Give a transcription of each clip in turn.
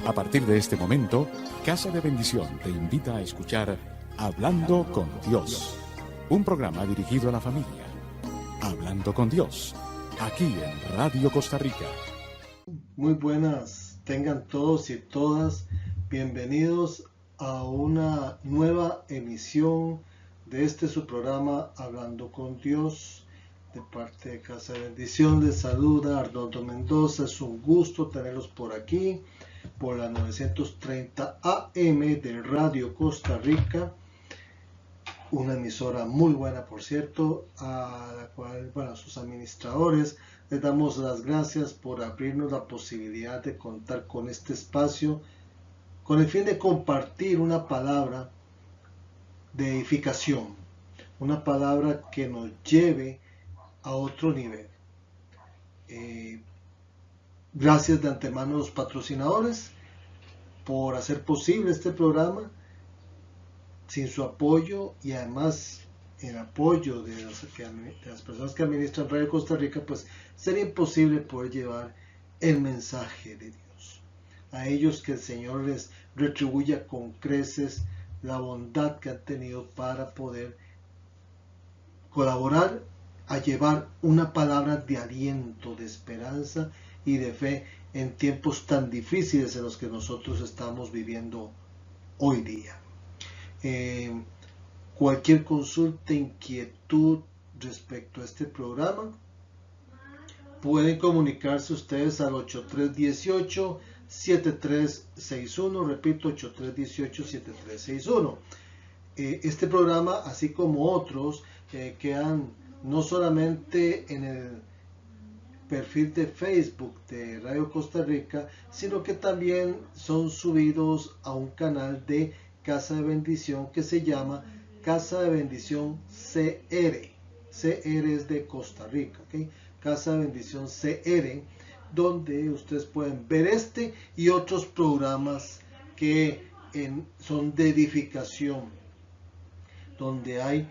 A partir de este momento, Casa de Bendición te invita a escuchar Hablando con Dios, un programa dirigido a la familia. Hablando con Dios, aquí en Radio Costa Rica. Muy buenas, tengan todos y todas bienvenidos a una nueva emisión de su programa Hablando con Dios. De parte de Casa de Bendición les saluda Arnoldo Mendoza. Es un gusto tenerlos por aquí, por la 930 AM de Radio Costa Rica, una emisora muy buena, por cierto, a la cual, a sus administradores les damos las gracias por abrirnos la posibilidad de contar con este espacio con el fin de compartir una palabra de edificación, una palabra que nos lleve a otro nivel. Gracias de antemano a los patrocinadores por hacer posible este programa. Sin su apoyo y además el apoyo de las personas que administran Radio Costa Rica, pues sería imposible poder llevar el mensaje de Dios. A ellos que el Señor les retribuya con creces la bondad que han tenido para poder colaborar a llevar una palabra de aliento, de esperanza y de fe en tiempos tan difíciles en los que nosotros estamos viviendo hoy día. Cualquier consulta, inquietud respecto a este programa, pueden comunicarse ustedes al 8318-7361, repito, 8318-7361. Este programa, así como otros, quedan no solamente en el perfil de Facebook de Radio Costa Rica, sino que también son subidos a un canal de Casa de Bendición que se llama Casa de Bendición CR. CR es de Costa Rica, ¿okay? Casa de Bendición CR, donde ustedes pueden ver este y otros programas que son de edificación, donde hay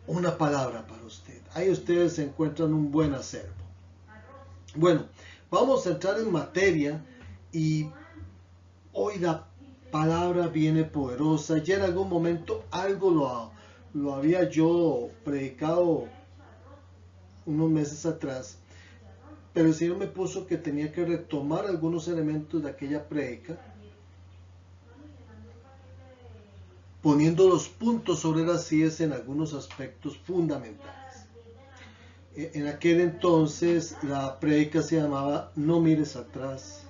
una palabra para usted. Ahí ustedes encuentran un buen acervo. Bueno, vamos a entrar en materia y hoy la palabra viene poderosa. Ya en algún momento algo lo había yo predicado unos meses atrás, pero el Señor me puso que tenía que retomar algunos elementos de aquella prédica, poniendo los puntos sobre las sillas en algunos aspectos fundamentales. En aquel entonces la prédica se llamaba No mires atrás,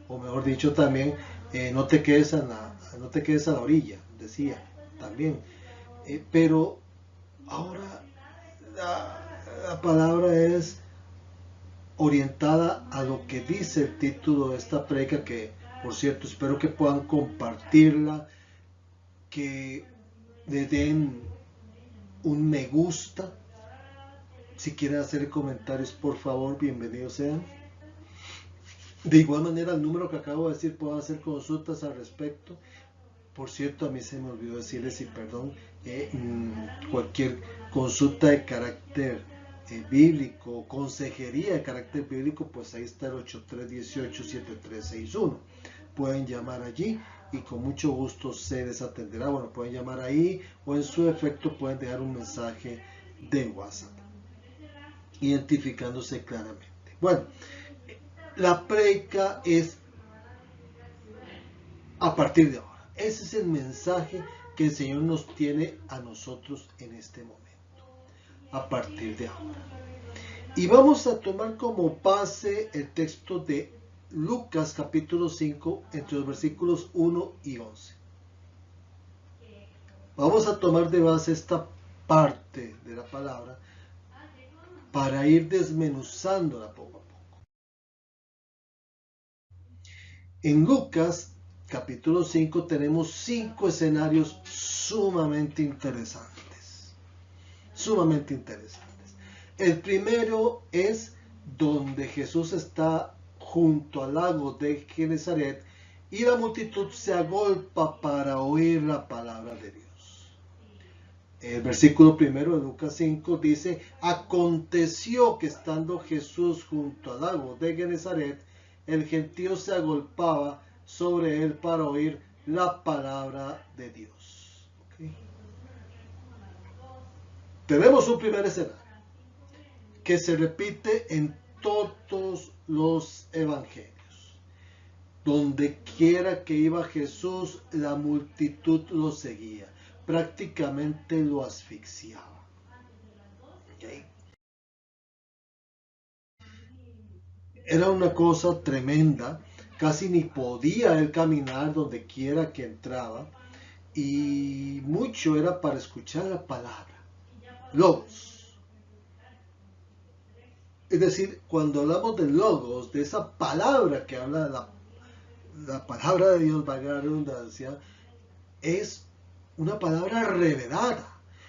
o mejor dicho también no te quedes a la orilla, decía también. Pero ahora la palabra es orientada a lo que dice el título de esta prédica, que por cierto espero que puedan compartirla, que le den un me gusta. Si quieren hacer comentarios, por favor, bienvenidos sean. De igual manera, el número que acabo de decir, puedo hacer consultas al respecto. Por cierto, a mí se me olvidó decirles, y perdón, cualquier consulta de carácter bíblico, consejería de carácter bíblico, pues ahí está el 8318-7361. Pueden llamar allí y con mucho gusto se les atenderá. Bueno, pueden llamar ahí o en su efecto pueden dejar un mensaje de WhatsApp, identificándose claramente. Bueno, la prédica es a partir de ahora. Ese es el mensaje que el Señor nos tiene a nosotros en este momento. A partir de ahora. Y vamos a tomar como base el texto de Lucas capítulo 5, entre los versículos 1 y 11. Vamos a tomar de base esta parte de la palabra para ir desmenuzándola poco a poco. En Lucas capítulo 5 tenemos 5 escenarios sumamente interesantes. Sumamente interesantes. El primero es donde Jesús está junto al lago de Genezaret y la multitud se agolpa para oír la palabra de Dios. El versículo primero de Lucas 5 dice: aconteció que estando Jesús junto al lago de Genezaret, el gentío se agolpaba sobre él para oír la palabra de Dios. ¿Okay? Tenemos un primer escenario que se repite en todos los evangelios. Donde quiera que iba Jesús, la multitud lo seguía. Prácticamente lo asfixiaba. ¿Okay? Era una cosa tremenda. Casi ni podía él caminar donde quiera que entraba. Y mucho era para escuchar la palabra. Logos. Es decir, cuando hablamos de logos, de esa palabra que habla de la palabra de Dios, valga la redundancia, es una palabra revelada.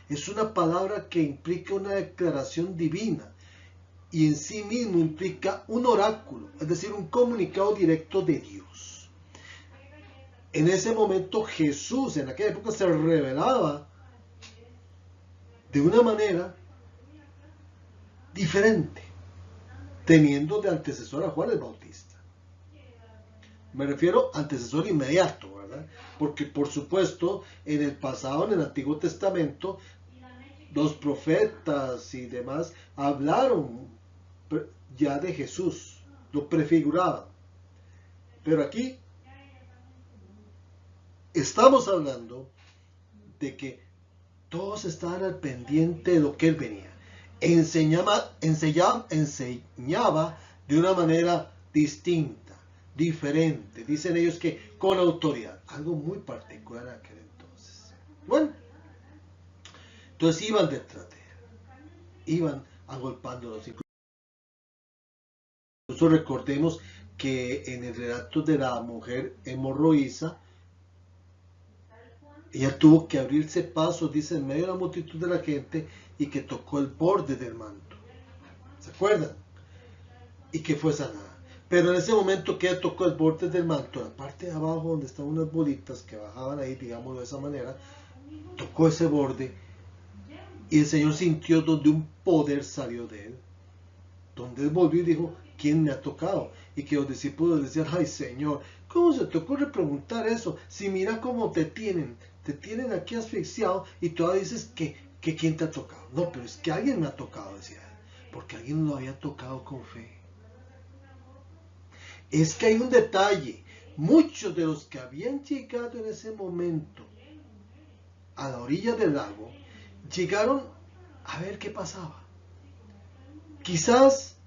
Es una palabra que implica una declaración divina y en sí mismo implica un oráculo, es decir, un comunicado directo de Dios. En ese momento Jesús en aquella época se revelaba de una manera diferente, teniendo de antecesor a Juan el Bautista. Me refiero a antecesor inmediato, ¿verdad? Porque por supuesto en el pasado, en el Antiguo Testamento, los profetas y demás hablaron ya de Jesús, lo prefiguraban. Pero aquí estamos hablando de que todos estaban al pendiente de lo que él venía. Enseñaba de una manera distinta, diferente. Dicen ellos que con autoridad. Algo muy particular en aquel entonces. Bueno, entonces iban detrás de él. Iban agolpándolos. Incluso recordemos que en el relato de la mujer hemorroísa, ella tuvo que abrirse paso, dice, en medio de la multitud de la gente y que tocó el borde del manto. ¿Se acuerdan? Y que fue sanada. Pero en ese momento que ella tocó el borde del manto, la parte de abajo donde estaban unas bolitas que bajaban ahí, digámoslo de esa manera, tocó ese borde y el Señor sintió donde un poder salió de él. Donde él volvió y dijo, ¿quién me ha tocado? Y que los discípulos decían, ay Señor, ¿cómo se te ocurre preguntar eso? Si mira cómo te tienen aquí asfixiado y todavía dices que quién te ha tocado. No, pero es que alguien me ha tocado, decía él, porque alguien lo había tocado con fe. Es que hay un detalle, muchos de los que habían llegado en ese momento a la orilla del lago, llegaron a ver qué pasaba. Quizás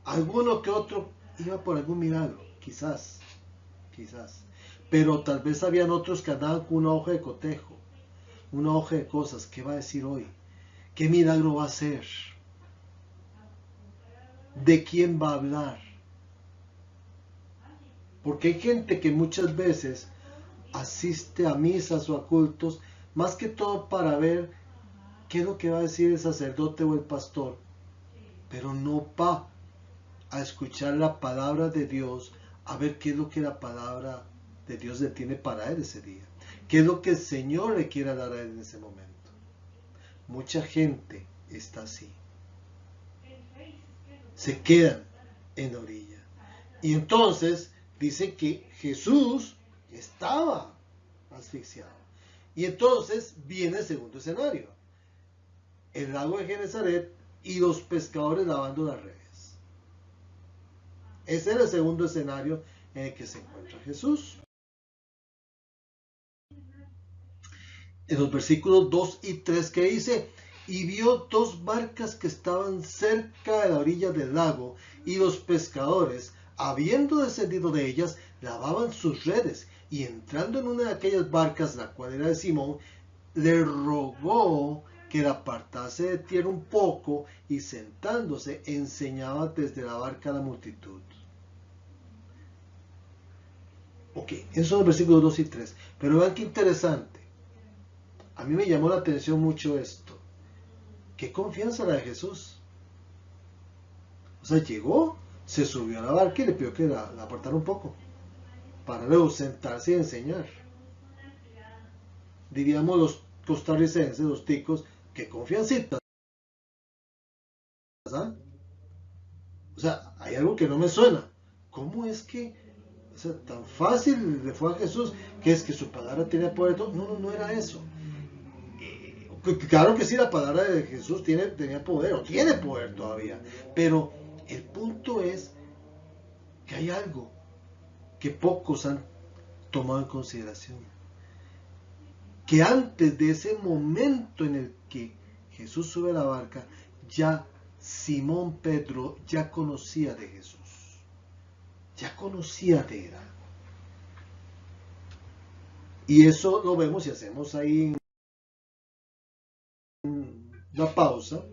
alguno que otro iba por algún milagro, quizás, pero tal vez habían otros que andaban con una hoja de cotejo, una hoja de cosas. ¿Qué va a decir hoy? ¿Qué milagro va a hacer? ¿De quién va a hablar? Porque hay gente que muchas veces asiste a misas o a cultos, más que todo para ver qué es lo que va a decir el sacerdote o el pastor, pero no va a escuchar la palabra de Dios, a ver qué es lo que la palabra de Dios le tiene para él ese día, qué es lo que el Señor le quiere dar a él en ese momento. Mucha gente está así, se quedan en la orilla. Y entonces dice que Jesús estaba asfixiado. Y entonces viene el segundo escenario, el lago de Genesaret y los pescadores lavando las redes. Ese es el segundo escenario en el que se encuentra Jesús. En los versículos 2 y 3 que dice, y vio dos barcas que estaban cerca de la orilla del lago, y los pescadores, habiendo descendido de ellas, lavaban sus redes, y entrando en una de aquellas barcas, la cual era de Simón, le rogó que la apartase de tierra un poco, y sentándose enseñaba desde la barca a la multitud. Ok, esos son los versículos 2 y 3. Pero vean qué interesante. A mí me llamó la atención mucho esto. Qué confianza la de Jesús. O sea, llegó, se subió a la barca y le pidió que la apartara un poco, para luego sentarse y enseñar. Diríamos los costarricenses, los ticos, qué confiancita. ¿Ah? O sea, hay algo que no me suena. ¿Cómo es que, o sea, tan fácil le fue a Jesús, que es que su palabra tiene poder? No era eso. Claro que sí, la palabra de Jesús tenía poder, o tiene poder todavía, pero el punto es que hay algo que pocos han tomado en consideración. Que antes de ese momento en el que Jesús sube a la barca, ya Simón Pedro ya conocía de Jesús. Ya conocía de él. Y eso lo vemos y hacemos ahí una pausa.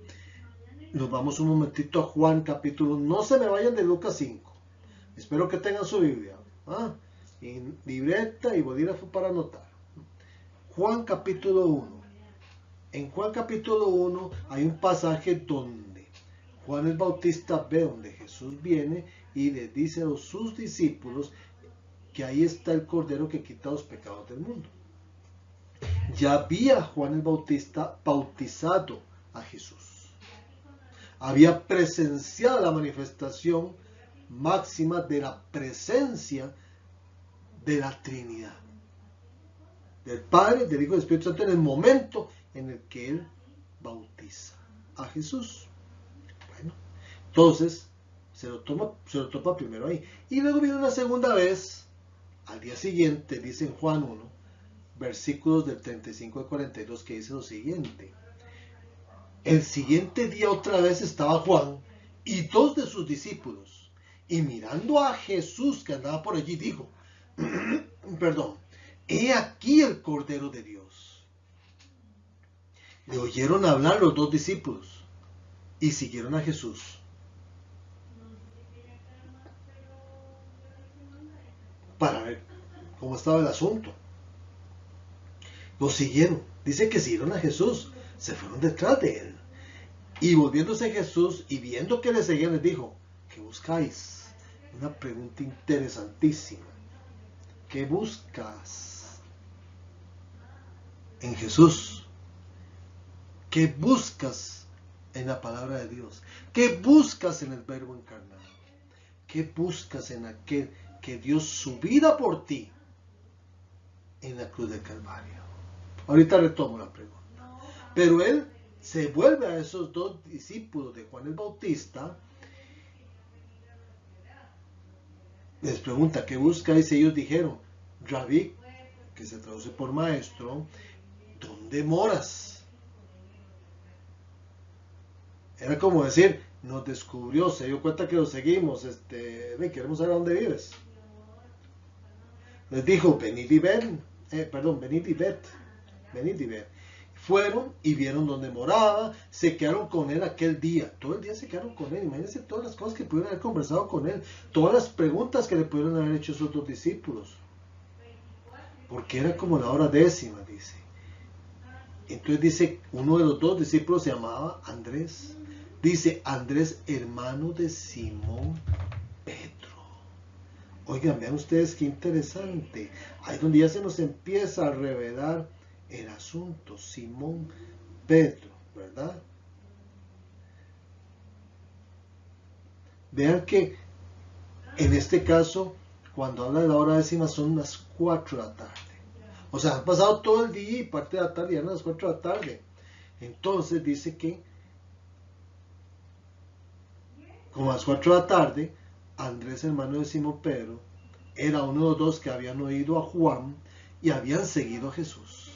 Nos vamos un momentito a Juan capítulo. No se me vayan de Lucas 5. Espero que tengan su Biblia. En libreta y bolígrafo para anotar. Juan capítulo 1. En Juan capítulo 1 hay un pasaje donde Juan el Bautista ve donde Jesús viene y le dice a sus discípulos que ahí está el Cordero que quita los pecados del mundo. Ya había Juan el Bautista bautizado a Jesús. Había presenciado la manifestación máxima de la presencia de la Trinidad. Del Padre, del Hijo y del Espíritu Santo en el momento en el que Él bautiza a Jesús. Bueno, entonces se lo topa primero ahí. Y luego viene una segunda vez, al día siguiente, dice en Juan 1, versículos del 35 al 42, que dice lo siguiente. El siguiente día otra vez estaba Juan y dos de sus discípulos, y mirando a Jesús que andaba por allí, dijo, he aquí el Cordero de Dios. Le oyeron hablar los dos discípulos y siguieron a Jesús. Para ver cómo estaba el asunto. Lo siguieron. Dice que siguieron a Jesús. Se fueron detrás de él. Y volviéndose a Jesús y viendo que le seguían, les dijo, ¿qué buscáis? Una pregunta interesantísima. ¿Qué buscas en Jesús? ¿Qué buscas en la palabra de Dios? ¿Qué buscas en el Verbo encarnado? ¿Qué buscas en aquel que dio su vida por ti en la cruz del Calvario? Ahorita retomo la pregunta. Pero él se vuelve a esos dos discípulos de Juan el Bautista. Les pregunta, ¿qué buscáis? Y ellos dijeron, Rabí, que se traduce por maestro, ¿dónde moras? Era como decir, nos descubrió, se dio cuenta que lo seguimos, queremos saber dónde vives. Les dijo, venid y ved. Fueron y vieron dónde moraba, se quedaron con él aquel día, todo el día se quedaron con él. Imagínense todas las cosas que pudieron haber conversado con él, todas las preguntas que le pudieron haber hecho esos dos discípulos, porque era como la hora 10, dice. Entonces dice, uno de los dos discípulos se llamaba Andrés, dice Andrés, hermano de Simón Pedro. Oigan, vean ustedes qué interesante, ahí donde ya se nos empieza a revelar el asunto, Simón Pedro, ¿verdad? Vean que en este caso, cuando habla de la hora 10, son las 4 de la tarde. O sea, ha pasado todo el día y parte de la tarde, ya eran las 4 de la tarde. Entonces dice que, como a las 4 de la tarde, Andrés, hermano de Simón Pedro, era uno de los dos que habían oído a Juan y habían seguido a Jesús.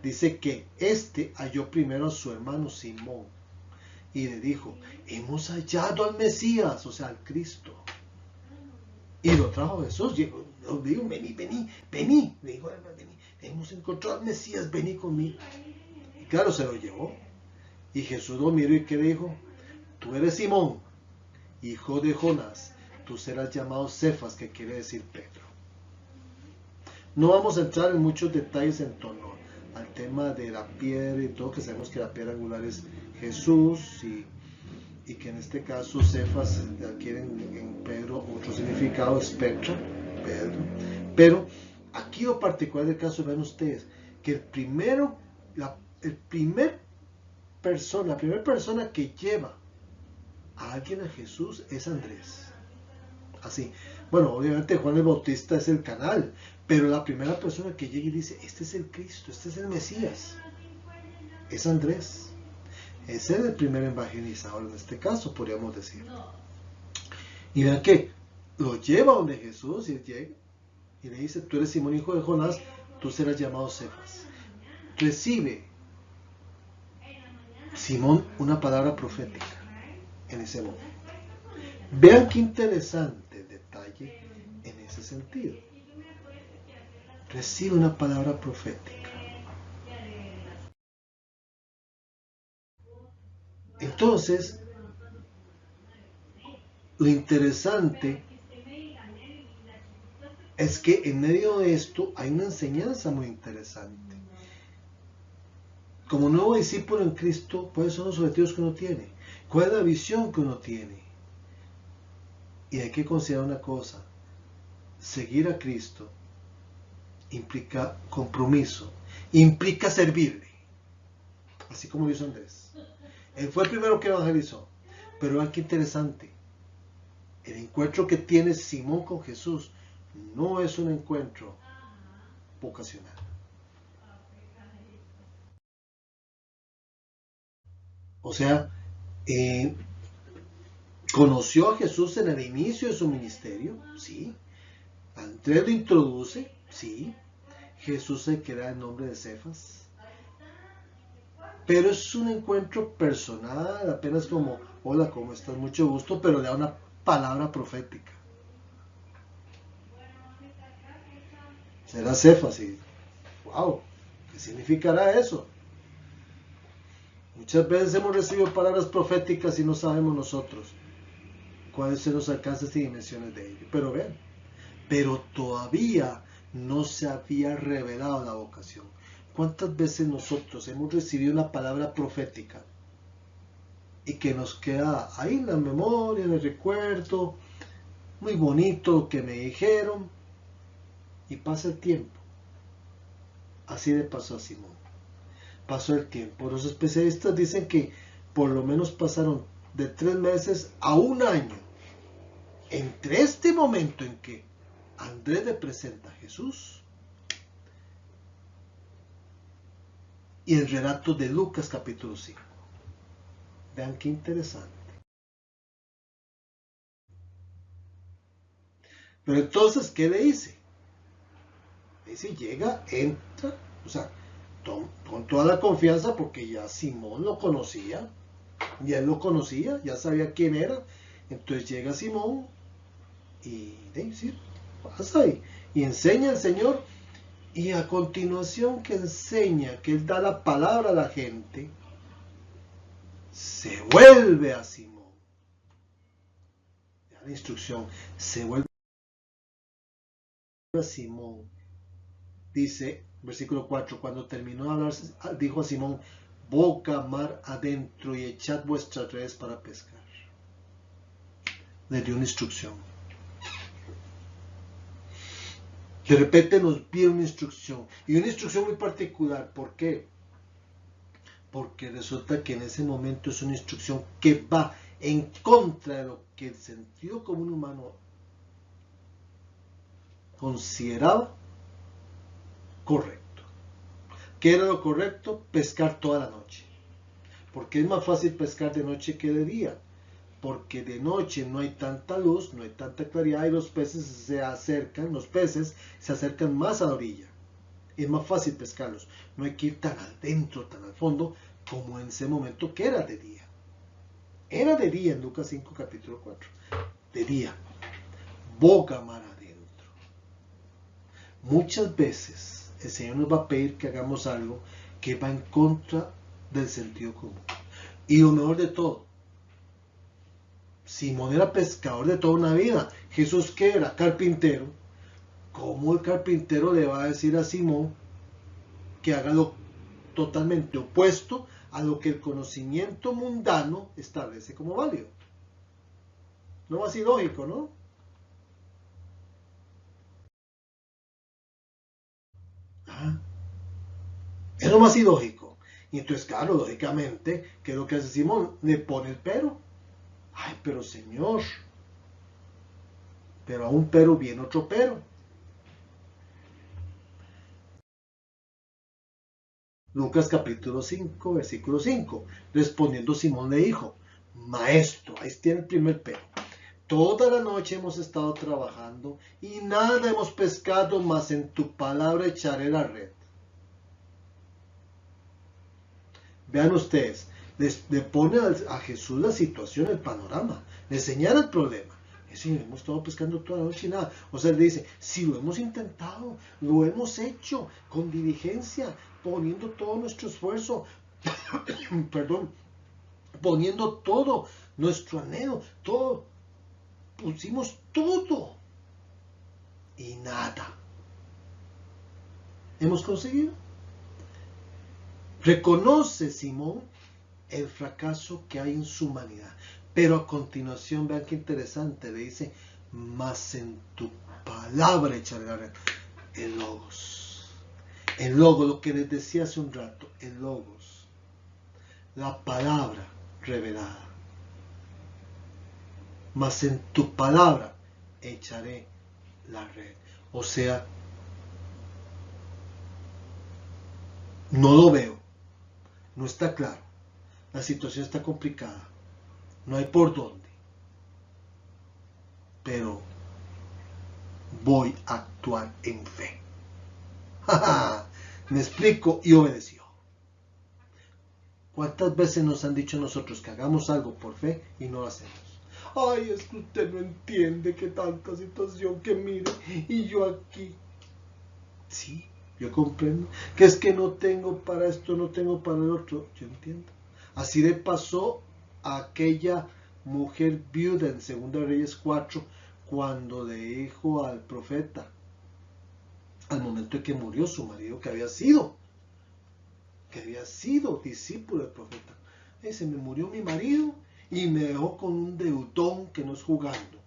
Dice que halló primero a su hermano Simón y le dijo, hemos hallado al Mesías, o sea, al Cristo. Y lo trajo Jesús. Le dijo, vení. Le dijo, vení, hemos encontrado al Mesías, vení conmigo. Y claro, se lo llevó. Y Jesús lo miró y ¿qué dijo? Tú eres Simón, hijo de Jonás, tú serás llamado Cefas, que quiere decir Pedro. No vamos a entrar en muchos detalles en torno al tema de la piedra y todo, que sabemos que la piedra angular es Jesús y que en este caso Cefas adquiere en Pedro otro significado, es Petra, Pedro. Pero aquí lo particular del caso, ven ustedes, que la primera persona que lleva a alguien a Jesús es Andrés. Así. Bueno, obviamente Juan el Bautista es el canal, pero la primera persona que llega y dice, este es el Cristo, este es el Mesías, es Andrés. Ese es el primer evangelizador en este caso, podríamos decir. Y vean que lo lleva donde Jesús y él llega y le dice, tú eres Simón, hijo de Jonás, tú serás llamado Cefas. Recibe Simón una palabra profética en ese momento. Vean qué interesante detalle en ese sentido. Recibe una palabra profética. Entonces, lo interesante es que en medio de esto hay una enseñanza muy interesante. Como nuevo discípulo en Cristo, ¿cuáles son los objetivos que uno tiene? ¿Cuál es la visión que uno tiene? Y hay que considerar una cosa. Seguir a Cristo implica compromiso, implica servirle. Así como lo hizo Andrés. Él fue el primero que evangelizó. Pero vean qué interesante. El encuentro que tiene Simón con Jesús no es un encuentro vocacional. O sea, conoció a Jesús en el inicio de su ministerio, sí. Andrés lo introduce, sí. Jesús se queda el nombre de Cefas. Pero es un encuentro personal, apenas como, hola, ¿cómo estás? Mucho gusto, pero le da una palabra profética. Será Cefas y, wow, ¿qué significará eso? Muchas veces hemos recibido palabras proféticas y no sabemos nosotros cuáles son los alcances y dimensiones de ello. Pero vean, pero todavía no se había revelado la vocación. ¿Cuántas veces nosotros hemos recibido una palabra profética y que nos queda ahí en la memoria, en el recuerdo, muy bonito lo que me dijeron, y pasa el tiempo? Así le pasó a Simón. Pasó el tiempo. Los especialistas dicen que por lo menos pasaron de 3 meses a 1 año entre este momento en que Andrés le presenta a Jesús y el relato de Lucas capítulo 5. Vean qué interesante. Pero entonces, ¿qué le dice? Le dice, llega, entra, o sea, con toda la confianza, porque ya Simón lo conocía, ya él lo conocía, ya sabía quién era. Entonces llega Simón y dice, pasa ahí, y enseña al Señor. Y a continuación que enseña, que él da la palabra a la gente, se vuelve a Simón. La instrucción, se vuelve a Simón. Dice, versículo 4, cuando terminó de hablar, dijo a Simón, boca mar adentro y echad vuestras redes para pescar. Le dio una instrucción. De repente nos pide una instrucción, y una instrucción muy particular. ¿Por qué? Porque resulta que en ese momento es una instrucción que va en contra de lo que el sentido común humano consideraba correcto. ¿Qué era lo correcto? Pescar toda la noche. Porque es más fácil pescar de noche que de día. Porque de noche no hay tanta luz, no hay tanta claridad y los peces se acercan más a la orilla. Es más fácil pescarlos. No hay que ir tan adentro, tan al fondo, como en ese momento que era de día. Era de día en Lucas 5, capítulo 4. De día. Boca mar adentro. Muchas veces el Señor nos va a pedir que hagamos algo que va en contra del sentido común. Y lo mejor de todo, Simón era pescador de toda una vida. Jesús, ¿qué era? Carpintero. ¿Cómo el carpintero le va a decir a Simón que haga lo totalmente opuesto a lo que el conocimiento mundano establece como válido? No más ilógico, ¿no? Es lo más ilógico. Y entonces, claro, lógicamente, ¿qué es lo que hace Simón? Le pone el pero. Ay, pero Señor, pero a un pero viene otro pero. Lucas capítulo 5, versículo 5. Respondiendo Simón le dijo, Maestro, ahí tiene el primer pero. Toda la noche hemos estado trabajando y nada hemos pescado, mas en tu palabra echaré la red. Vean ustedes, le pone a Jesús la situación, el panorama, le señala el problema. Sí, hemos estado pescando toda la noche y nada. O sea, le dice, si lo hemos intentado, lo hemos hecho con diligencia, poniendo todo nuestro esfuerzo, perdón, poniendo todo nuestro anhelo, todo, pusimos todo y nada hemos conseguido. Reconoce Simón el fracaso que hay en su humanidad, pero a continuación, vean qué interesante, le dice, mas en tu palabra echaré la red. El logos, lo que les decía hace un rato, el logos, la palabra revelada. Mas en tu palabra echaré la red. O sea, no lo veo, no está claro, la situación está complicada, no hay por dónde, pero voy a actuar en fe. Me explico, y obedeció. ¿Cuántas veces nos han dicho nosotros que hagamos algo por fe y no lo hacemos? Ay, es que usted no entiende que tanta situación, que mire, y yo aquí. Sí, yo comprendo. Que es que no tengo para esto, no tengo para el otro. Yo entiendo. Así le pasó a aquella mujer viuda en 2 Reyes 4, cuando le dijo al profeta, al momento en que murió su marido, que había sido discípulo del profeta. Se me murió mi marido y me dejó con un deudón que no es jugando.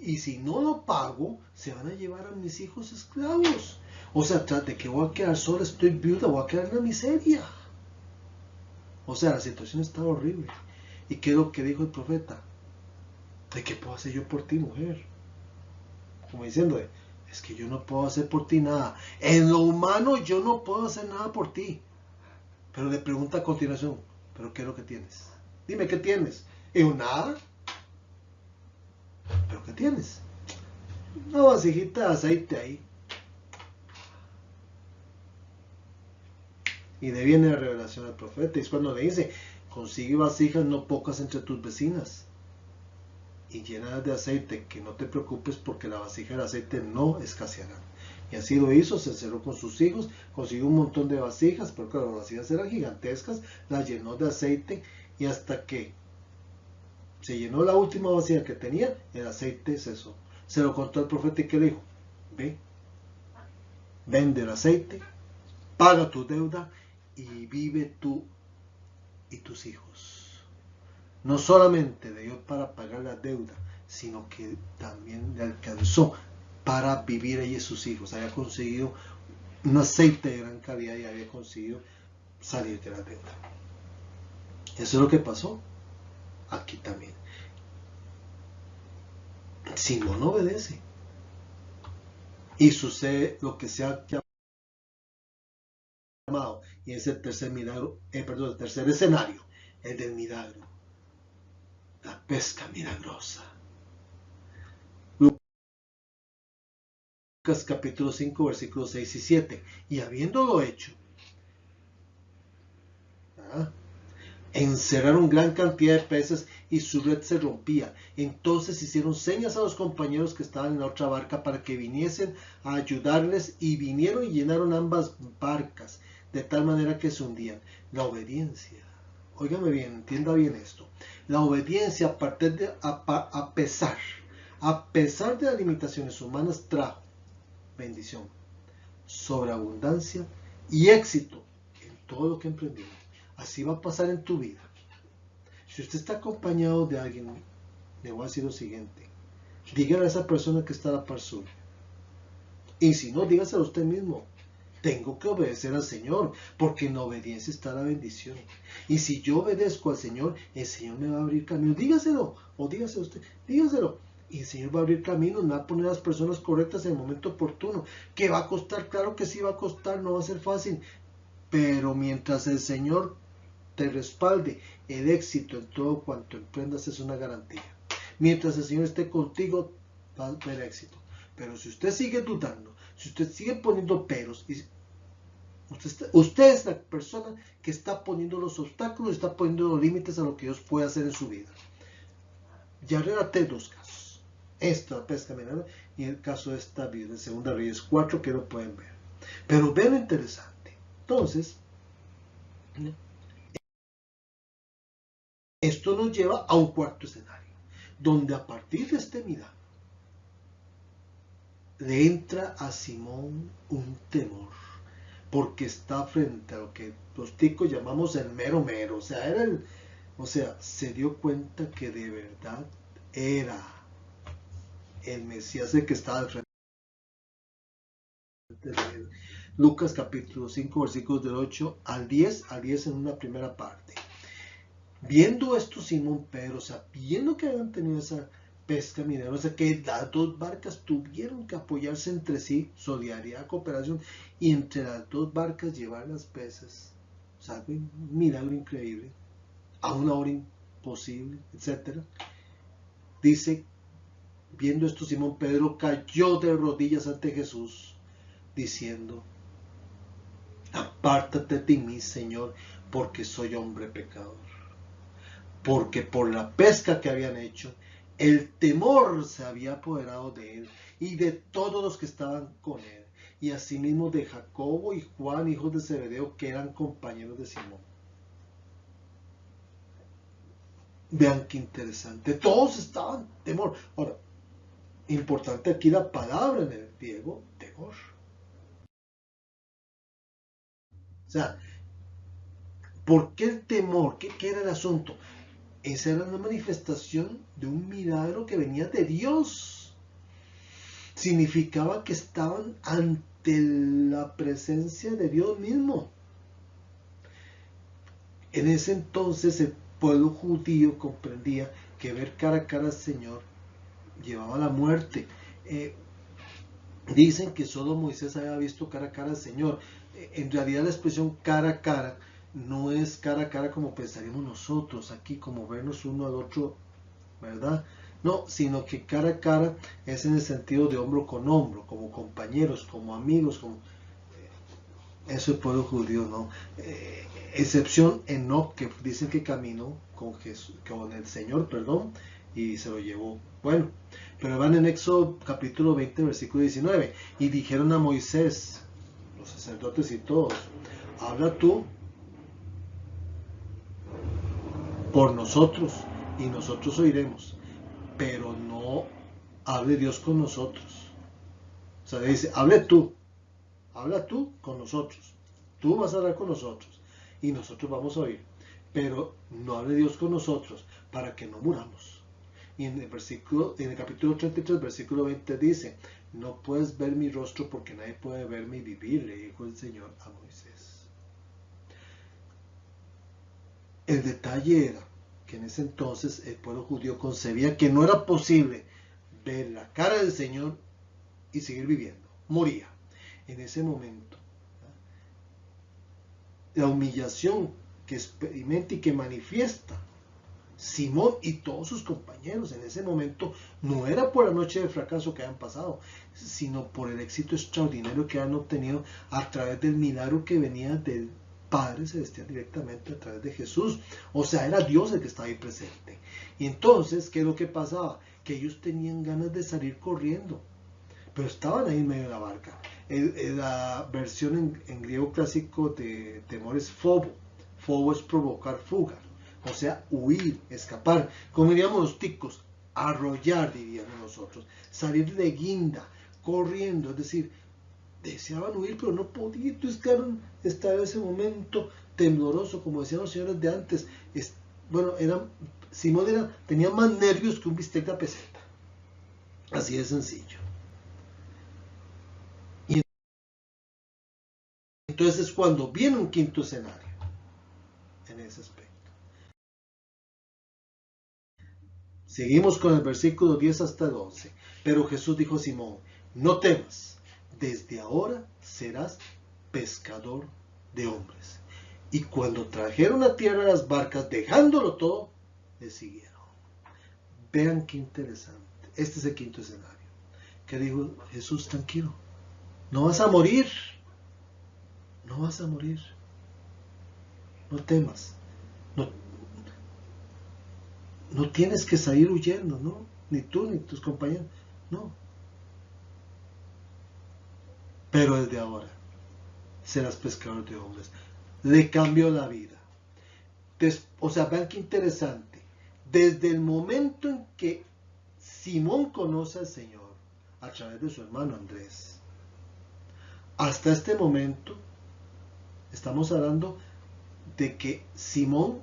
Y si no lo pago, se van a llevar a mis hijos esclavos. O sea, tras de que voy a quedar sola, estoy viuda, voy a quedar en la miseria. O sea, la situación está horrible. ¿Y qué es lo que dijo el profeta? ¿De qué puedo hacer yo por ti, mujer? Como diciendo, es que yo no puedo hacer por ti nada. En lo humano yo no puedo hacer nada por ti. Pero le pregunta a continuación, ¿pero qué es lo que tienes? Dime, ¿qué tienes? Y yo, nada. ¿Pero qué tienes? Una vasijita de aceite ahí. Y de viene la revelación al profeta. Y es cuando le dice, consigue vasijas no pocas entre tus vecinas y llenas de aceite, que no te preocupes porque la vasija del aceite no escaseará. Y así lo hizo, se encerró con sus hijos, consiguió un montón de vasijas, pero claro, las vasijas eran gigantescas, las llenó de aceite y hasta que se llenó la última vasija que tenía, el aceite cesó. Se lo contó al profeta y que le dijo, ve, vende el aceite, paga tu deuda y vive tú y tus hijos. No solamente le dio para pagar la deuda, sino que también le alcanzó para vivir ella y sus hijos. Había conseguido un aceite de gran calidad y había conseguido salir de la deuda. Eso es lo que pasó aquí también. Simón obedece y sucede lo que se ha llamado, y es el tercer milagro, el tercer escenario, el del milagro, la pesca milagrosa. Lucas capítulo 5, versículos 6 y 7. Y habiéndolo hecho, encerraron gran cantidad de peces y su red se rompía. Entonces hicieron señas a los compañeros que estaban en la otra barca para que viniesen a ayudarles, y vinieron y llenaron ambas barcas de tal manera que se hundían. La obediencia, óigame bien, entienda bien esto, la obediencia a pesar de las limitaciones humanas trajo bendición, sobreabundancia y éxito en todo lo que emprendió. Así va a pasar en tu vida. Si usted está acompañado de alguien, le voy a decir lo siguiente: dígale a esa persona que está a la par suya. Y si no, dígaselo a usted mismo. tengo que obedecer al Señor, porque en obediencia está la bendición. Y si yo obedezco al Señor, el Señor me va a abrir camino. Dígaselo, o dígaselo usted, dígaselo. Y el Señor va a abrir caminos, me va a poner a las personas correctas en el momento oportuno. ¿Que va a costar? Claro que sí va a costar, no va a ser fácil. Pero mientras el Señor te respalde, el éxito en todo cuanto emprendas es una garantía. Mientras el Señor esté contigo, va a haber éxito. Pero si usted sigue dudando, si usted sigue poniendo peros, usted es la persona que está poniendo los obstáculos, está poniendo los límites a lo que Dios puede hacer en su vida. Ya relaté dos casos. Esta pesca minera y el caso de esta vida de Segunda Reyes 4, que lo pueden ver. Pero vean lo interesante. Entonces, esto nos lleva a un cuarto escenario, donde a partir de este milagro le entra a Simón un temor, porque está frente a lo que los ticos llamamos el mero mero, o sea, se dio cuenta que de verdad era el Mesías el que estaba al frente de él. Lucas capítulo 5 versículos del 8 al 10 en una primera parte. Viendo esto Simón Pedro, o sea, viendo que habían tenido esa pesca minera, o sea, que las dos barcas tuvieron que apoyarse entre sí, solidaridad, cooperación, y entre las dos barcas llevar las peces. O sea, un milagro increíble, a una hora imposible, etc. Dice, viendo esto Simón Pedro cayó de rodillas ante Jesús, diciendo, apártate de mí, Señor, porque soy hombre pecador. Porque por la pesca que habían hecho, el temor se había apoderado de él y de todos los que estaban con él, y asimismo de Jacobo y Juan, hijos de Zebedeo, que eran compañeros de Simón. Vean qué interesante, todos estaban en temor. Ahora, importante aquí la palabra en el griego, temor. O sea, ¿por qué el temor? ¿Qué era el asunto? Esa era una manifestación de un milagro que venía de Dios. Significaba que estaban ante la presencia de Dios mismo. En ese entonces el pueblo judío comprendía que ver cara a cara al Señor llevaba a la muerte. Dicen que solo Moisés había visto cara a cara al Señor. En realidad la expresión cara a cara no es cara a cara como pensaríamos nosotros aquí, como vernos uno al otro, ¿verdad? No, sino que cara a cara es en el sentido de hombro con hombro, como compañeros, como amigos, como eso el pueblo judío, ¿no? Excepción Enoc, que dicen que caminó con Jesús, con el Señor, perdón, y se lo llevó. Bueno, pero van en Éxodo capítulo 20, versículo 19, y dijeron a Moisés, los sacerdotes y todos, habla tú por nosotros, y nosotros oiremos, pero no hable Dios con nosotros. O sea, dice, habla tú con nosotros, tú vas a hablar con nosotros, y nosotros vamos a oír, pero no hable Dios con nosotros, para que no muramos. Y en el capítulo 33, versículo 20 dice, no puedes ver mi rostro porque nadie puede verme y vivir, le dijo el Señor a Moisés. El detalle era que en ese entonces el pueblo judío concebía que no era posible ver la cara del Señor y seguir viviendo, moría. En ese momento, la humillación que experimenta y que manifiesta Simón y todos sus compañeros en ese momento no era por la noche de fracaso que habían pasado, sino por el éxito extraordinario que han obtenido a través del milagro que venía del Padre Celestial directamente a través de Jesús. O sea, era Dios el que estaba ahí presente. Y entonces, ¿qué es lo que pasaba? Que ellos tenían ganas de salir corriendo, pero estaban ahí en medio de la barca. La versión en griego clásico de temor es fobo. Fobo es provocar fuga. O sea, huir, escapar, como diríamos los ticos, arrollar, diríamos nosotros, salir de guinda, corriendo, es decir, deseaban huir, pero no podían, entonces estaba en ese momento tembloroso, como decían los señores de antes. Bueno, Simón tenía más nervios que un bistec de peseta, así de sencillo. entonces es cuando viene un quinto escenario en ese aspecto. Seguimos con el versículo 10 hasta el 11. Pero Jesús dijo a Simón, no temas, desde ahora serás pescador de hombres. Y cuando trajeron a tierra las barcas, dejándolo todo, le siguieron. Vean qué interesante. Este es el quinto escenario. Que dijo Jesús, tranquilo, no vas a morir. No vas a morir. No temas. No tienes que salir huyendo, ¿no? Ni tú ni tus compañeros. No. Pero desde ahora serás pescador de hombres. Le cambió la vida. O sea, vean qué interesante. Desde el momento en que Simón conoce al Señor, a través de su hermano Andrés, hasta este momento, estamos hablando de que Simón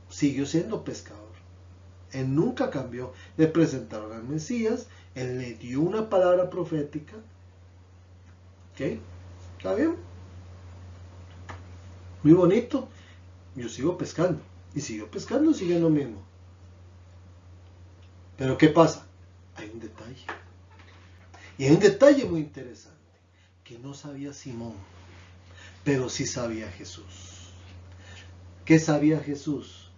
siguió siendo pescador. Él nunca cambió. Le presentaron al Mesías, él le dio una palabra profética. ¿Ok? ¿Está bien? Muy bonito. Yo sigo pescando. Y sigo pescando, sigue lo mismo. Pero ¿qué pasa? Hay un detalle. Y hay un detalle muy interesante. Que no sabía Simón, pero sí sabía Jesús. ¿Qué sabía Jesús?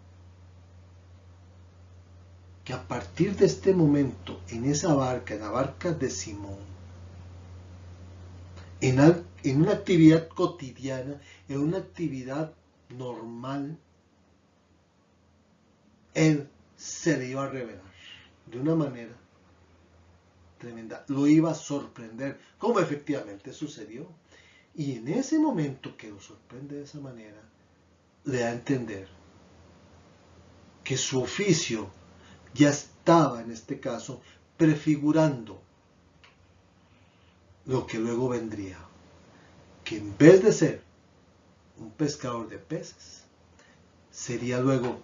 Que a partir de este momento, en esa barca, en la barca de Simón, en una actividad cotidiana, en una actividad normal, él se le iba a revelar de una manera tremenda, lo iba a sorprender, como efectivamente sucedió. Y en ese momento que lo sorprende de esa manera, le da a entender que su oficio ya estaba, en este caso, prefigurando lo que luego vendría, que en vez de ser un pescador de peces, sería luego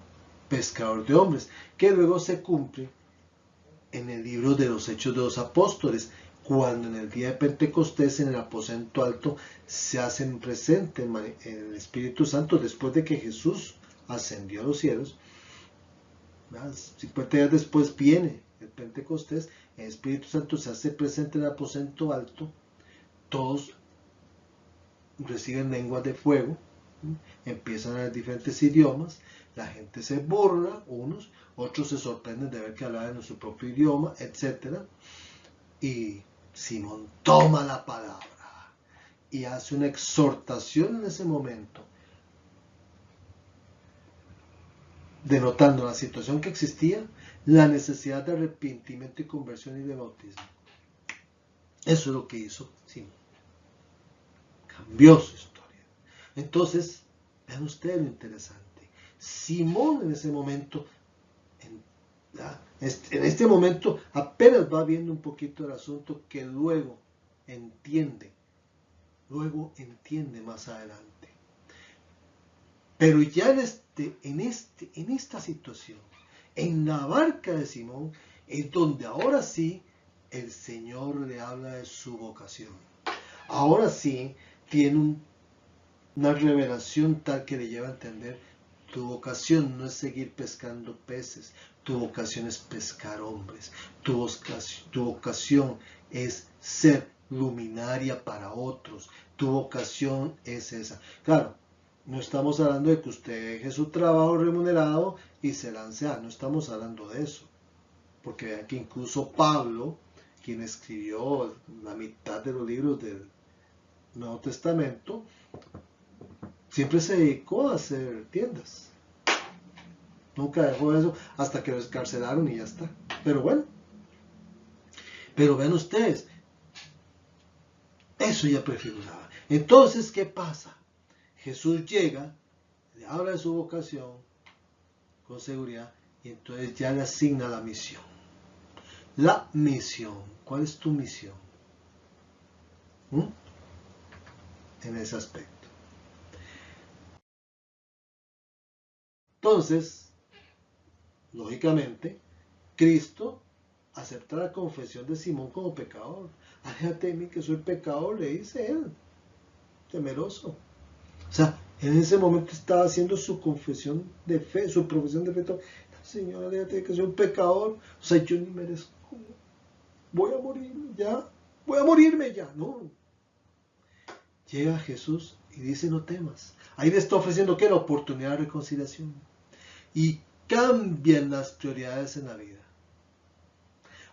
pescador de hombres, que luego se cumple en el libro de los Hechos de los Apóstoles, cuando en el día de Pentecostés, en el aposento alto, se hacen presente el Espíritu Santo después de que Jesús ascendió a los cielos. 50 días después viene el Pentecostés, el Espíritu Santo se hace presente en el aposento alto, todos reciben lenguas de fuego, empiezan a ver diferentes idiomas, la gente se burla, otros se sorprenden de ver que hablaban en su propio idioma, etc. Y Simón toma la palabra y hace una exhortación en ese momento, denotando la situación que existía, la necesidad de arrepentimiento y conversión y de bautismo. Eso es lo que hizo Simón. Cambió su historia. Entonces, vean ustedes lo interesante. Simón en ese momento, en este momento apenas va viendo un poquito el asunto que luego entiende más adelante. Pero ya en esta situación, en la barca de Simón, es donde ahora sí el Señor le habla de su vocación. Ahora sí tiene una revelación tal que le lleva a entender: tu vocación no es seguir pescando peces, tu vocación es pescar hombres, tu vocación es ser luminaria para otros, tu vocación es esa. Claro, no estamos hablando de que usted deje su trabajo remunerado y se lance no estamos hablando de eso, porque vean que incluso Pablo, quien escribió la mitad de los libros del Nuevo Testamento, siempre se dedicó a hacer tiendas. Nunca dejó eso hasta que lo escarcelaron y ya está. Pero bueno. Pero vean ustedes. Eso ya prefiguraba. Entonces, ¿qué pasa? Jesús llega, le habla de su vocación con seguridad y entonces ya le asigna la misión. La misión. ¿Cuál es tu misión? En ese aspecto. Entonces, lógicamente, Cristo acepta la confesión de Simón como pecador. Aléjate de mí que soy pecador, le dice él. temeroso. O sea, en ese momento estaba haciendo su confesión de fe, su profesión de fe. Señora, déjate que soy un pecador. O sea, yo ni merezco. Voy a morirme ya. Voy a morirme ya. No. Llega Jesús y dice, no temas. Ahí le está ofreciendo, ¿qué? La oportunidad de reconciliación. Y cambian las prioridades en la vida.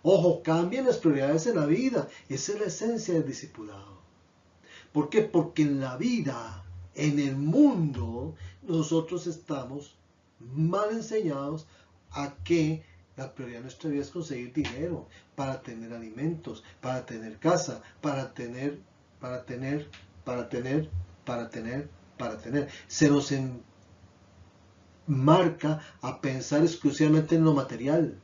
Ojo, cambian las prioridades en la vida. Esa es la esencia del discipulado. ¿Por qué? Porque en la vida, en el mundo, nosotros estamos mal enseñados a que la prioridad de nuestra vida es conseguir dinero para tener alimentos, para tener casa, para tener. Se nos enmarca a pensar exclusivamente en lo material,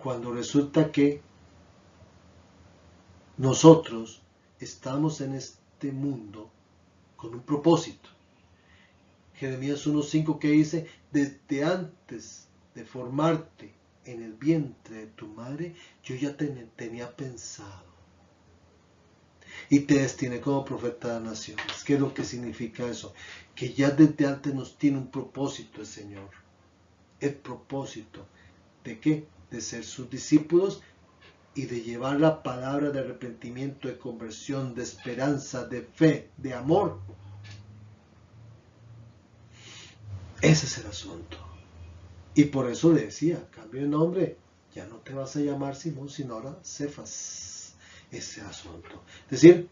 cuando resulta que nosotros estamos en este mundo con un propósito. Jeremías 1:5 que dice, desde antes de formarte en el vientre de tu madre, yo ya tenía pensado y te destiné como profeta de las naciones. ¿Qué es lo que significa eso? Que ya desde antes nos tiene un propósito el Señor. El propósito ¿de qué? De ser sus discípulos y de llevar la palabra de arrepentimiento, de conversión, de esperanza, de fe, de amor. Ese es el asunto. Y por eso le decía, cambio de nombre, ya no te vas a llamar Simón, sino ahora Cefas. Ese es el asunto. Es decir,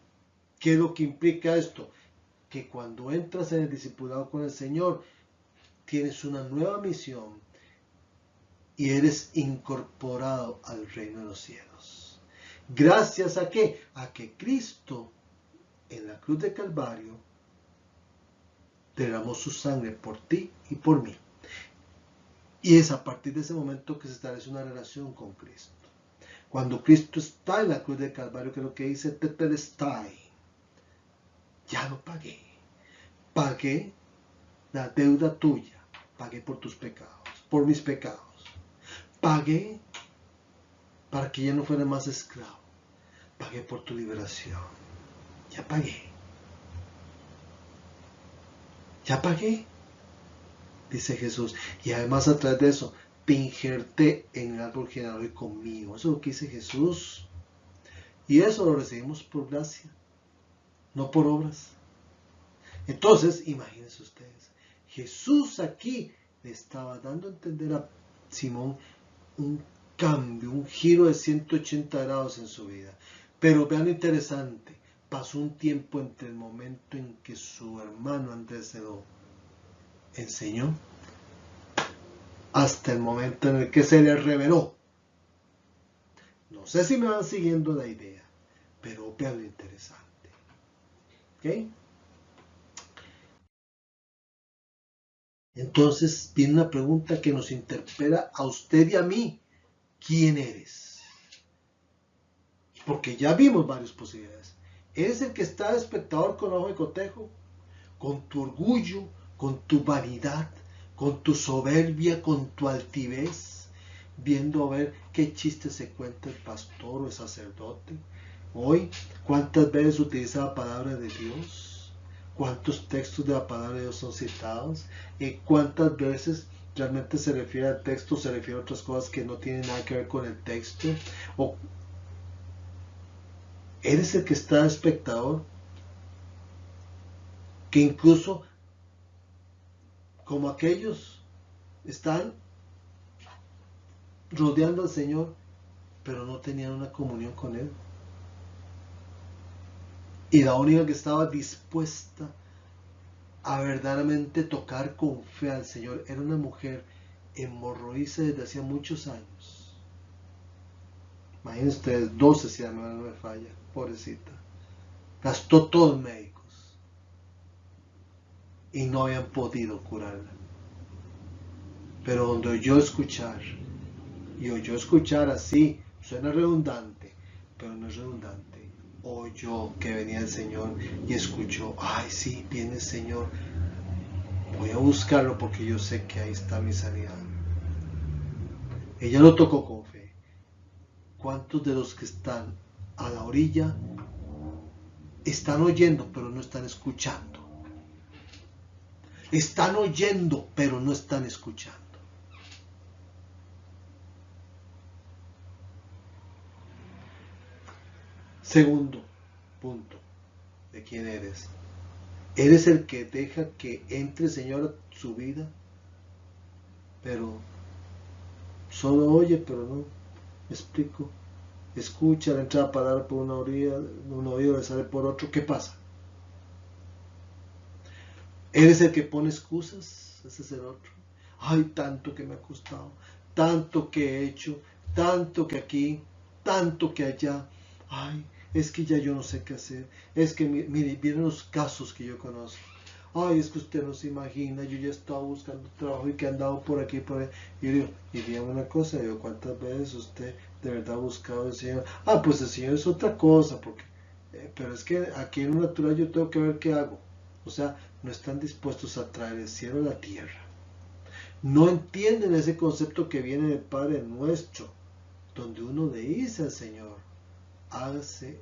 ¿qué es lo que implica esto? Que cuando entras en el discipulado con el Señor, tienes una nueva misión y eres incorporado al reino de los cielos. ¿Gracias a qué? A que Cristo en la cruz de Calvario derramó su sangre por ti y por mí. Y es a partir de ese momento que se establece una relación con Cristo. Cuando Cristo está en la cruz de Calvario, que es lo que dice Tetelestai, ya lo pagué. Pagué la deuda tuya. Pagué por tus pecados, por mis pecados. Pagué para que ya no fuera más esclavo. Pagué por tu liberación. Ya pagué. Ya pagué, dice Jesús. Y además a través de eso, te injerté en el árbol genealógico conmigo. Eso es lo que dice Jesús. Y eso lo recibimos por gracia, no por obras. Entonces, imagínense ustedes, Jesús aquí le estaba dando a entender a Simón un cambio, un giro de 180 grados en su vida. Pero vean lo interesante, pasó un tiempo entre el momento en que su hermano Andrés se lo enseñó hasta el momento en el que se le reveló. No sé si me van siguiendo la idea, pero vean lo interesante. ¿Ok? Entonces viene una pregunta que nos interpela a usted y a mí. ¿Quién eres? Porque ya vimos varias posibilidades. ¿Eres el que está de espectador con ojo de cotejo? Con tu orgullo, con tu vanidad, con tu soberbia, con tu altivez, viendo a ver qué chiste se cuenta el pastor o el sacerdote. Hoy, ¿cuántas veces utiliza la palabra de Dios? ¿Cuántos textos de la palabra de Dios son citados? ¿Cuántas veces realmente se refiere al texto, se refiere a otras cosas que no tienen nada que ver con el texto? ¿O eres el que está de espectador? Que incluso, como aquellos, están rodeando al Señor, pero no tenían una comunión con Él. Y la única que estaba dispuesta a verdaderamente tocar con fe al Señor era una mujer hemorroísa desde hacía muchos años. Imagínense ustedes, 12 si la memoria no me falla, pobrecita. Gastó todos los médicos y no habían podido curarla. Pero donde oyó escuchar, y oyó escuchar así, suena redundante, pero no es redundante. Oyó que venía el Señor y escuchó, ay sí, viene el Señor, voy a buscarlo porque yo sé que ahí está mi sanidad. Ella lo tocó con fe. ¿Cuántos de los que están a la orilla están oyendo, pero no están escuchando. Están oyendo, pero no están escuchando. Segundo punto de quién eres. ¿Eres el que deja que entre el Señor a su vida? Pero solo oye, pero no. ¿Me explico? Escucha, le entra la palabra por una oído, le sale por otro. ¿Qué pasa? ¿Eres el que pone excusas? Ese es el otro. Ay, tanto que me ha costado, tanto que he hecho, tanto que aquí, tanto que allá. Ay, es que ya yo no sé qué hacer. Es que, mire, miren los casos que yo conozco. Ay, es que usted no se imagina, yo ya estaba buscando trabajo y que he andado por aquí, por ahí. Y yo digo, y dígame una cosa, digo, ¿cuántas veces usted de verdad ha buscado al Señor? Ah, pues el Señor es otra cosa, porque, pero es que aquí en lo natural yo tengo que ver qué hago. O sea, no están dispuestos a traer el cielo a la tierra. No entienden ese concepto que viene del Padre Nuestro, donde uno le dice al Señor, hágase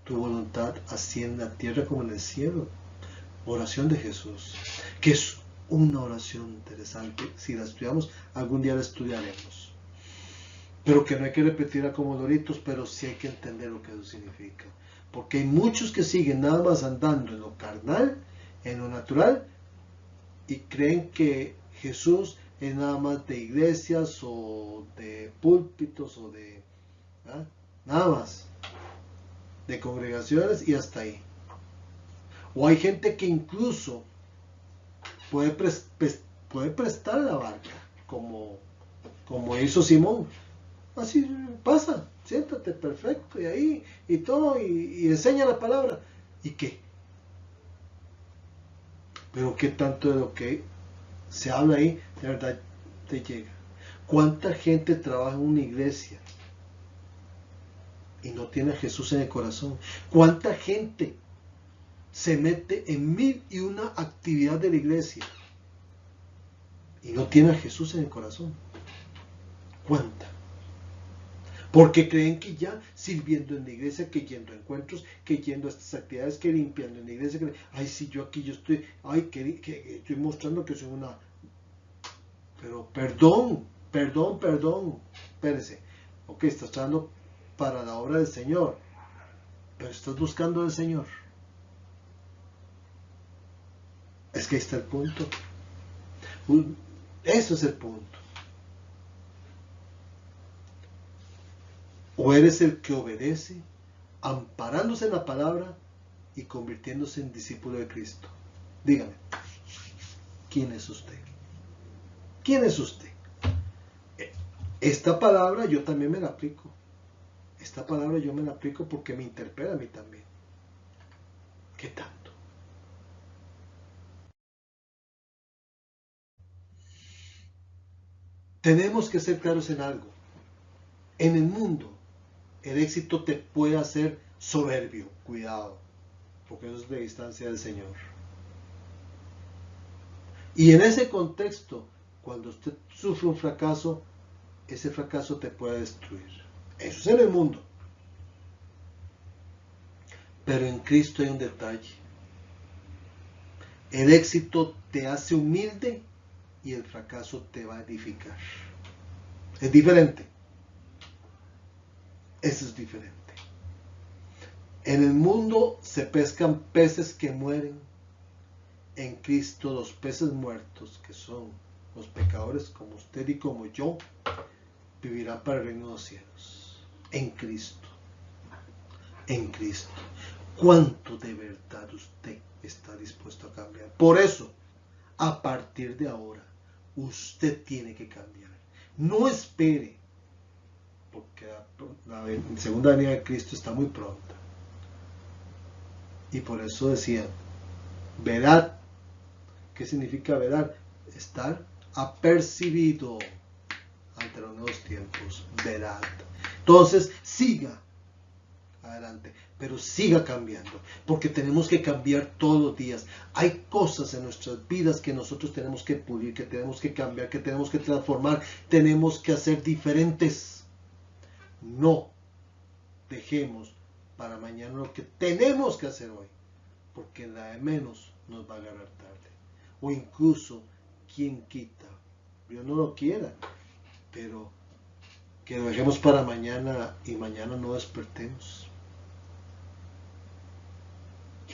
tu voluntad así en la tierra como en el cielo. Oración de Jesús, que es una oración interesante. Si la estudiamos, algún día la estudiaremos. Pero que no hay que repetirla como loritos, pero sí hay que entender lo que eso significa. Porque hay muchos que siguen nada más andando en lo carnal, en lo natural, y creen que Jesús es nada más de iglesias o de púlpitos o de... nada más. De congregaciones y hasta ahí. O hay gente que incluso puede prestar la barca, como hizo Simón. Así pasa, siéntate, perfecto, y ahí, y todo, y enseña la palabra. ¿Y qué? Pero qué tanto de lo que se habla ahí, de verdad te llega. ¿Cuánta gente trabaja en una iglesia y no tiene a Jesús en el corazón? ¿Cuánta gente se mete en 1001 actividad de la iglesia y no tiene a Jesús en el corazón? ¿Cuánta? Porque creen que ya sirviendo en la iglesia, que yendo a encuentros, que yendo a estas actividades, que limpiando en la iglesia, que, ay, sí, yo aquí, yo estoy, ay, que estoy mostrando que soy una... Pero perdón, espérese. Ok, estás trabajando para la obra del Señor, pero estás buscando al Señor. Es que ahí está el punto. Eso es el punto. O eres el que obedece, amparándose en la palabra y convirtiéndose en discípulo de Cristo. Dígame, ¿quién es usted? ¿Quién es usted? Esta palabra yo también me la aplico. Esta palabra yo me la aplico porque me interpela a mí también. ¿Qué tanto? Tenemos que ser claros en algo. En el mundo, el éxito te puede hacer soberbio. Cuidado, porque eso es de distancia del Señor. Y en ese contexto, cuando usted sufre un fracaso, ese fracaso te puede destruir. Eso es en el mundo. Pero en Cristo hay un detalle. El éxito te hace humilde y el fracaso te va a edificar. Es diferente. Eso es diferente. En el mundo se pescan peces que mueren. En Cristo los peces muertos, que son los pecadores como usted y como yo, vivirán para el reino de los cielos. En Cristo. En Cristo. ¿Cuánto de verdad usted está dispuesto a cambiar? Por eso, a partir de ahora, usted tiene que cambiar. No espere, porque la segunda venida de Cristo está muy pronta. Y por eso decía, vedad. ¿Qué significa vedar? Estar apercibido ante los nuevos tiempos. Vedad. Entonces, siga adelante, pero siga cambiando, porque tenemos que cambiar todos los días. Hay cosas en nuestras vidas que nosotros tenemos que pulir, que tenemos que cambiar, que tenemos que transformar, tenemos que hacer diferentes. No dejemos para mañana lo que tenemos que hacer hoy, porque la de menos nos va a agarrar tarde. O incluso, quien quita, Dios no lo quiera, pero que lo dejemos para mañana y mañana no despertemos.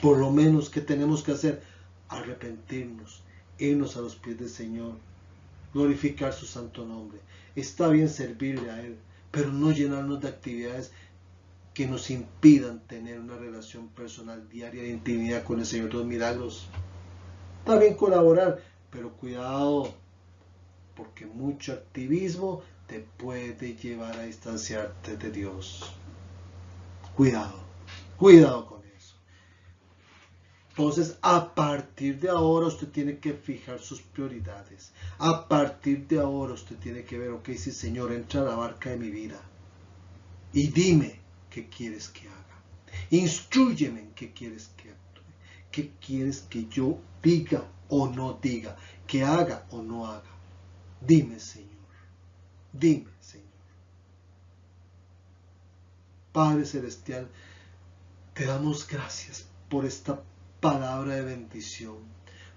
Por lo menos, ¿qué tenemos que hacer? Arrepentirnos, irnos a los pies del Señor, glorificar su santo nombre. Está bien servirle a Él, pero no llenarnos de actividades que nos impidan tener una relación personal diaria de intimidad con el Señor de los milagros. Está bien colaborar, pero cuidado, porque mucho activismo te puede llevar a distanciarte de Dios. Cuidado, cuidado con eso. Entonces, a partir de ahora usted tiene que fijar sus prioridades. A partir de ahora usted tiene que ver, ok, sí, Señor, entra a la barca de mi vida y dime qué quieres que haga. Instrúyeme en qué quieres que actúe. ¿Qué quieres que yo diga o no diga? Que haga o no haga. Dime, Señor. Dime, Señor. Padre Celestial, te damos gracias por esta palabra de bendición,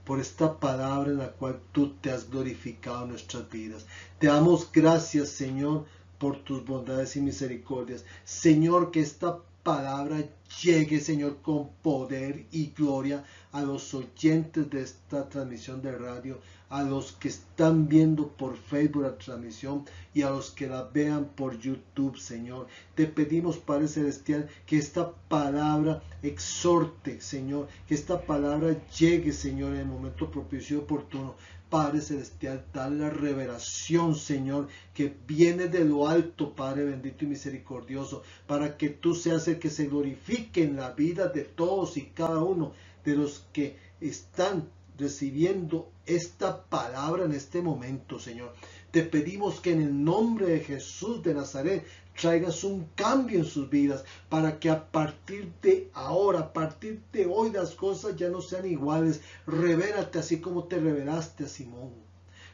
por esta palabra en la cual tú te has glorificado en nuestras vidas. Te damos gracias, Señor, por tus bondades y misericordias. Señor, que esta palabra llegue, Señor, con poder y gloria a los oyentes de esta transmisión de radio, a los que están viendo por Facebook la transmisión y a los que la vean por YouTube, Señor. Te pedimos, Padre Celestial, que esta palabra exhorte, Señor, que esta palabra llegue, Señor, en el momento propicio y oportuno. Padre Celestial, dale la revelación, Señor, que viene de lo alto, Padre bendito y misericordioso, para que tú seas el que se glorifique en la vida de todos y cada uno de los que están recibiendo esta palabra en este momento, Señor. Te pedimos que en el nombre de Jesús de Nazaret traigas un cambio en sus vidas, para que a partir de ahora, a partir de hoy, las cosas ya no sean iguales. Revélate así como te revelaste a Simón.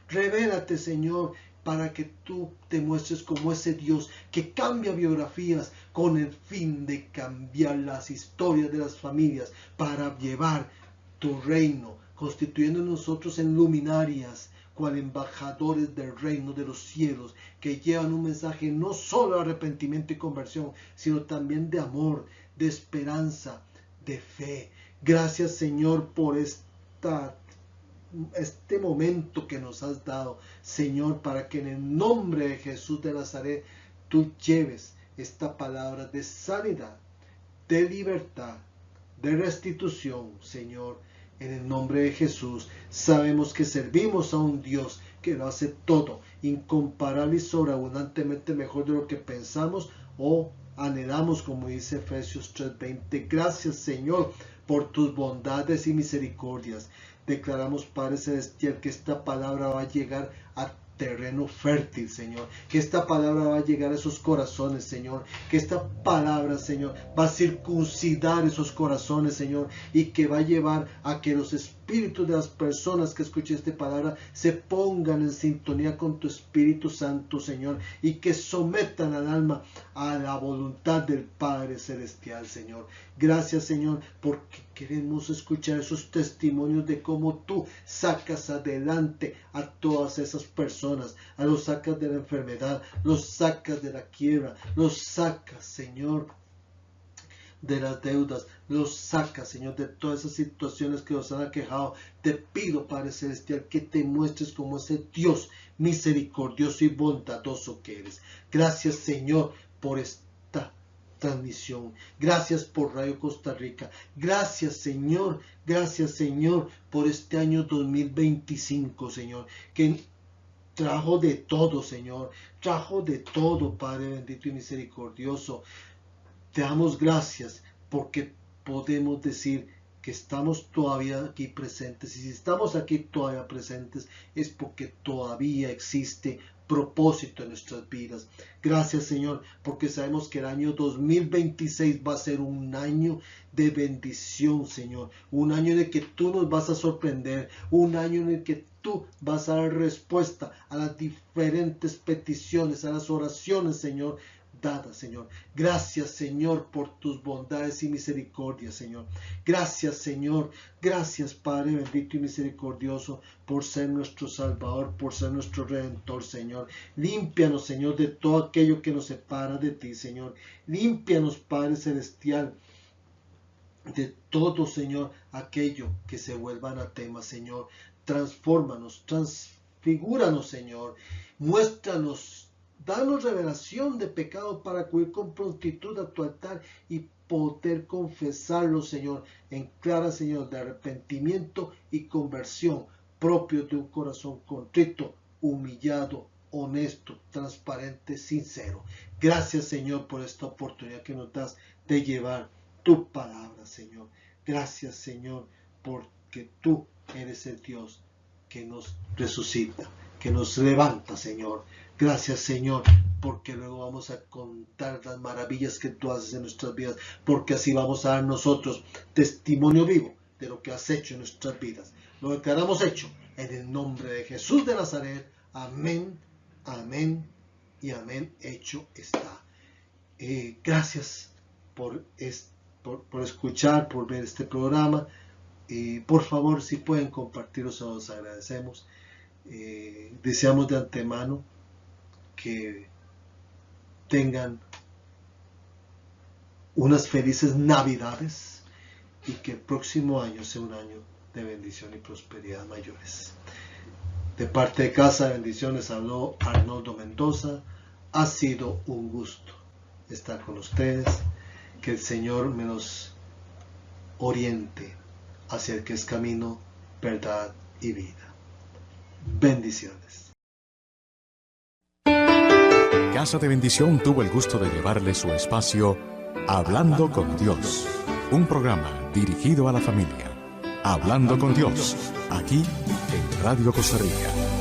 Revélate, Señor, para que tú te muestres como ese Dios que cambia biografías con el fin de cambiar las historias de las familias, para llevar tu reino, constituyendo nosotros en luminarias, cual embajadores del reino de los cielos, que llevan un mensaje no solo de arrepentimiento y conversión, sino también de amor, de esperanza, de fe. Gracias, Señor, por este momento que nos has dado, Señor, para que en el nombre de Jesús de Nazaret tú lleves esta palabra de sanidad, de libertad, de restitución, Señor. En el nombre de Jesús, sabemos que servimos a un Dios que lo hace todo, incomparable y sobreabundantemente mejor de lo que pensamos o anhelamos, como dice Efesios 3:20. Gracias, Señor, por tus bondades y misericordias. Declaramos, Padre Celestial, que esta palabra va a llegar a terreno fértil, Señor, que esta palabra va a llegar a esos corazones, Señor, que esta palabra, Señor, va a circuncidar esos corazones, Señor, y que va a llevar a que los espíritus de las personas que escuchen esta palabra se pongan en sintonía con tu Espíritu Santo, Señor, y que sometan al alma a la voluntad del Padre Celestial, Señor. Gracias, Señor, porque queremos escuchar esos testimonios de cómo tú sacas adelante a todas esas personas, los sacas de la enfermedad, los sacas de la quiebra, los sacas, Señor, de las deudas, los sacas, Señor, de todas esas situaciones que nos han aquejado. Te pido, Padre Celestial, que te muestres como ese Dios misericordioso y bondadoso que eres. Gracias, Señor, por esta transmisión. Gracias por Radio Costa Rica. Gracias, Señor, por este año 2025, Señor, que trajo de todo, Señor, trajo de todo, Padre bendito y misericordioso. Te damos gracias porque podemos decir que estamos todavía aquí presentes, y si estamos aquí todavía presentes es porque todavía existe propósito en nuestras vidas. Gracias, Señor, porque sabemos que el año 2026 va a ser un año de bendición, Señor, un año en el que tú nos vas a sorprender, un año en el que tú vas a dar respuesta a las diferentes peticiones, a las oraciones, Señor, dada, Señor. Gracias, Señor, por tus bondades y misericordia, Señor. Gracias, Señor. Gracias, Padre bendito y misericordioso, por ser nuestro Salvador, por ser nuestro Redentor, Señor. Límpianos, Señor, de todo aquello que nos separa de ti, Señor. Límpianos, Padre celestial, de todo, Señor, aquello que se vuelva anatema, Señor. Transfórmanos, transfigúranos, Señor. Muéstranos, danos revelación de pecado para acudir con prontitud a tu altar y poder confesarlo, Señor, en clara, Señor, de arrepentimiento y conversión, propio de un corazón contrito, humillado, honesto, transparente, sincero. Gracias, Señor, por esta oportunidad que nos das de llevar tu palabra, Señor. Gracias, Señor, porque tú eres el Dios que nos resucita, que nos levanta, Señor. Gracias, Señor, porque luego vamos a contar las maravillas que tú haces en nuestras vidas, porque así vamos a dar nosotros testimonio vivo de lo que has hecho en nuestras vidas. Lo declaramos hecho en el nombre de Jesús de Nazaret. Amén, amén y amén. Hecho está. Gracias por escuchar, por ver este programa. Por favor, si pueden compartirlo, se los agradecemos. Deseamos de antemano que tengan unas felices Navidades y que el próximo año sea un año de bendición y prosperidad mayores. De parte de Casa de Bendiciones habló Arnoldo Mendoza. Ha sido un gusto estar con ustedes. Que el Señor me los oriente hacia el que es camino, verdad y vida. Bendiciones. Casa de Bendición tuvo el gusto de llevarle su espacio Hablando con Dios, un programa dirigido a la familia. Hablando con Dios, aquí en Radio Costa Rica.